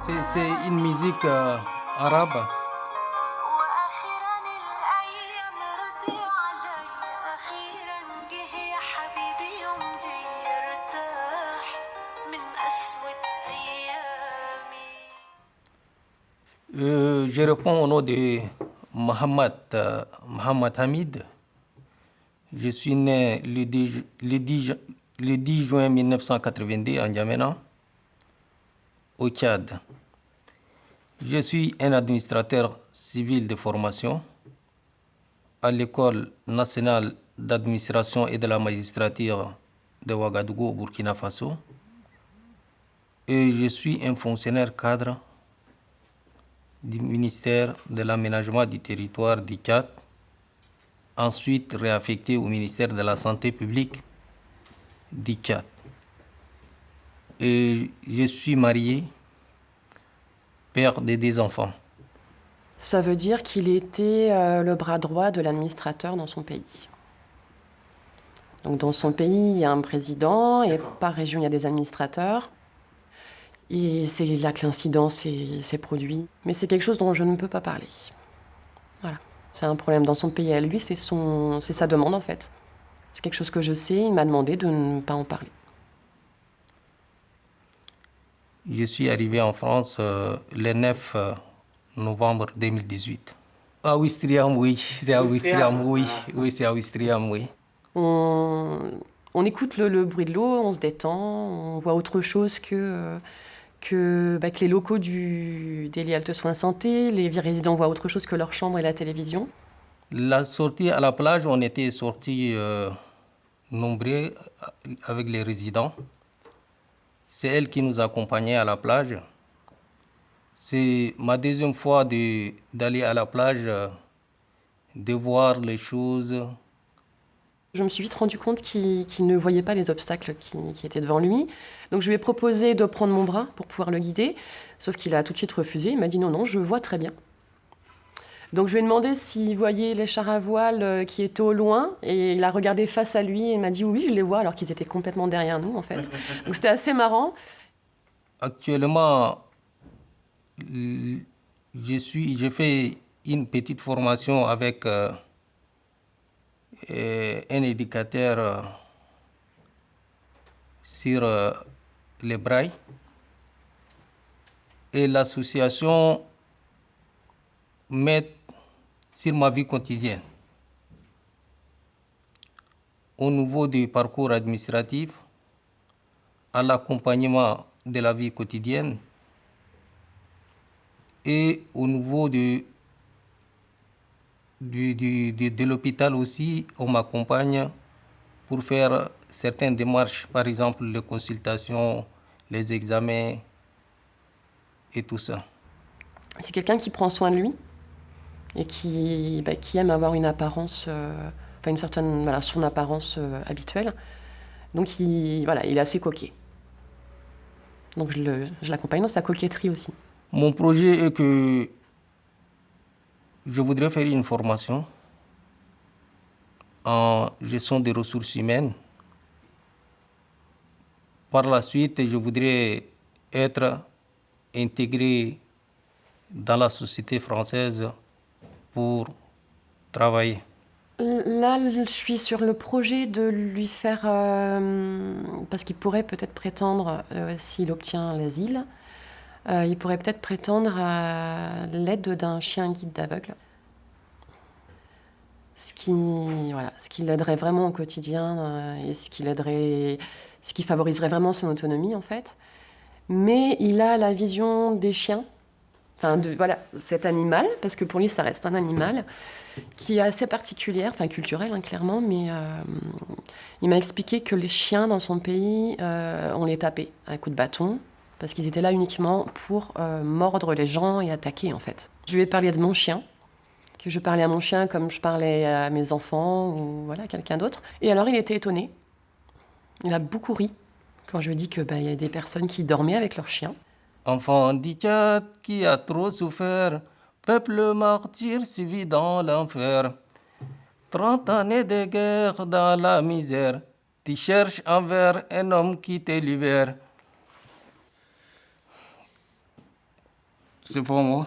C'est une musique arabe. وأخيرا الأيام رضي علي أخيرا جه يا حبيبي يوم لي ارتاح من قسوة أيامي. Je réponds au nom de Mohamed Hamid. Je suis né le 10 juin 1982 en N'Djamena, au Tchad. Je suis un administrateur civil de formation à l'École nationale d'administration et de la magistrature de Ouagadougou au Burkina Faso. Et je suis un fonctionnaire cadre du ministère de l'aménagement du territoire du Tchad, ensuite réaffecté au ministère de la Santé publique du Tchad. Et je suis marié, père de 2 enfants. Ça veut dire qu'il était le bras droit de l'administrateur dans son pays. Donc dans son pays, il y a un président et par région, il y a des administrateurs. Et c'est là que l'incident s'est produit. Mais c'est quelque chose dont je ne peux pas parler. Voilà. C'est un problème dans son pays à lui, c'est sa demande en fait. C'est quelque chose que je sais, il m'a demandé de ne pas en parler. Je suis arrivé en France le 9 novembre 2018. À Ouistreham, oui. C'est à Ouistreham, oui. Oui, c'est à Ouistreham, oui. On écoute le bruit de l'eau, on se détend, on voit autre chose que les locaux des Lialtes Soins Santé, les résidents voient autre chose que leur chambre et la télévision. La sortie à la plage, on était sortis nombreux avec les résidents. C'est elle qui nous accompagnait à la plage. C'est ma deuxième fois d'aller à la plage, de voir les choses. Je me suis vite rendu compte qu'il ne voyait pas les obstacles qui étaient devant lui. Donc je lui ai proposé de prendre mon bras pour pouvoir le guider, sauf qu'il a tout de suite refusé. Il m'a dit non, je vois très bien. Donc je lui ai demandé s'il voyait les chars à voile qui étaient au loin, et il a regardé face à lui et il m'a dit oui, je les vois, alors qu'ils étaient complètement derrière nous en fait. Donc c'était assez marrant. Actuellement, j'ai fait une petite formation avec un éducateur sur les brailles. Et l'association m'aide sur ma vie quotidienne. Au niveau du parcours administratif, à l'accompagnement de la vie quotidienne et au niveau de l'hôpital aussi, on m'accompagne pour faire certaines démarches, par exemple les consultations, les examens et tout ça. C'est quelqu'un qui prend soin de lui et qui aime avoir une apparence, son apparence habituelle. Donc il est assez coquet. Donc je l'accompagne dans sa coquetterie aussi. Mon projet est que je voudrais faire une formation en gestion des ressources humaines. Par la suite, je voudrais être intégré dans la société française pour travailler. Là, je suis sur le projet de lui faire, parce qu'il pourrait peut-être prétendre, s'il obtient l'asile, il pourrait peut-être prétendre à l'aide d'un chien guide d'aveugle. Ce qui l'aiderait vraiment au quotidien et ce qui favoriserait vraiment son autonomie en fait. Mais il a la vision des chiens, cet animal, parce que pour lui ça reste un animal, qui est assez particulière, culturelle clairement, mais il m'a expliqué que les chiens dans son pays, on les tapait à coups de bâton, parce qu'ils étaient là uniquement pour mordre les gens et attaquer en fait. Je lui ai parlé de mon chien, que je parlais à mon chien comme je parlais à mes enfants ou quelqu'un d'autre. Et alors il était étonné. Il a beaucoup ri quand je lui ai dit que y a des personnes qui dormaient avec leurs chiens. Enfant du Tchad qui a trop souffert, peuple martyr suivi dans l'enfer. 30 années de guerre dans la misère, tu cherches envers un homme qui te libère. C'est pour moi.